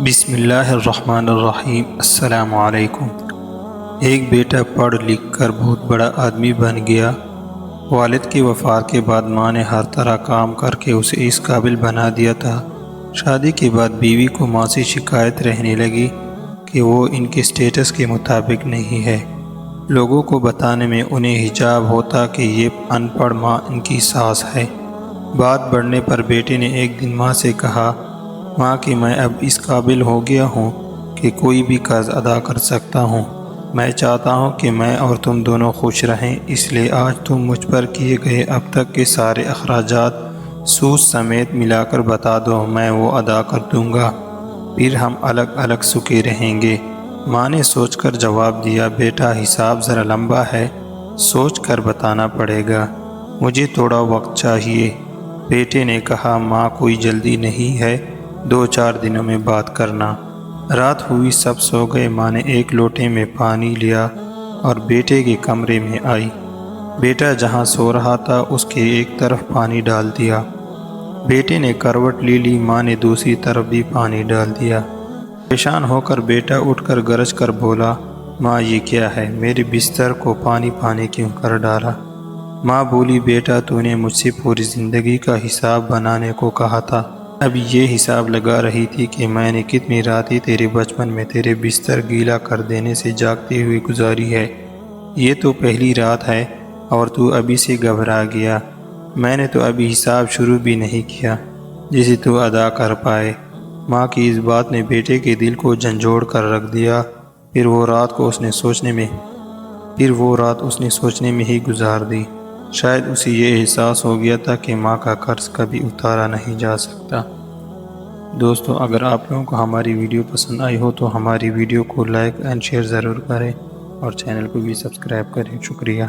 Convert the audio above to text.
بسم اللہ الرحمن الرحیم۔ السلام علیکم۔ ایک بیٹا پڑھ لکھ کر بہت بڑا آدمی بن گیا۔ والد کی وفات کے بعد ماں نے ہر طرح کام کر کے اسے اس قابل بنا دیا تھا۔ شادی کے بعد بیوی کو ماں سے شکایت رہنے لگی کہ وہ ان کے سٹیٹس کے مطابق نہیں ہے۔ لوگوں کو بتانے میں انہیں حجاب ہوتا کہ یہ ان پڑھ ماں ان کی ساس ہے۔ بات بڑھنے پر بیٹے نے ایک دن ماں سے کہا، ماں کہ میں اب اس قابل ہو گیا ہوں کہ کوئی بھی قرض ادا کر سکتا ہوں۔ میں چاہتا ہوں کہ میں اور تم دونوں خوش رہیں، اس لیے آج تم مجھ پر کیے گئے اب تک کے سارے اخراجات سود سمیت ملا کر بتا دو، میں وہ ادا کر دوں گا، پھر ہم الگ الگ سکے رہیں گے۔ ماں نے سوچ کر جواب دیا، بیٹا حساب ذرا لمبا ہے، سوچ کر بتانا پڑے گا، مجھے تھوڑا وقت چاہیے۔ بیٹے نے کہا، ماں کوئی جلدی نہیں ہے، 2-4 دنوں میں بات کرنا۔ رات ہوئی، سب سو گئے۔ ماں نے ایک لوٹے میں پانی لیا اور بیٹے کے کمرے میں آئی۔ بیٹا جہاں سو رہا تھا اس کے ایک طرف پانی ڈال دیا۔ بیٹے نے کروٹ لے لی، ماں نے دوسری طرف بھی پانی ڈال دیا۔ پریشان ہو کر بیٹا اٹھ کر گرج کر بولا، ماں یہ کیا ہے، میرے بستر کو پانی کیوں کر ڈالا؟ ماں بولی، بیٹا تو نے مجھ سے پوری زندگی کا حساب بنانے کو کہا تھا، اب یہ حساب لگا رہی تھی کہ میں نے کتنی راتیں تیرے بچپن میں تیرے بستر گیلا کر دینے سے جاگتے ہوئے گزاری ہے۔ یہ تو پہلی رات ہے اور تو ابھی سے گھبرا گیا۔ میں نے تو ابھی حساب شروع بھی نہیں کیا جسے تو ادا کر پائے۔ ماں کی اس بات نے بیٹے کے دل کو جھنجھوڑ کر رکھ دیا۔ پھر وہ رات اس نے سوچنے میں ہی گزار دی۔ شاید اسے یہ احساس ہو گیا تھا کہ ماں کا قرض کبھی اتارا نہیں جا سکتا۔ دوستو، اگر آپ لوگوں کو ہماری ویڈیو پسند آئی ہو تو ہماری ویڈیو کو لائک اینڈ شیئر ضرور کریں اور چینل کو بھی سبسکرائب کریں۔ شکریہ۔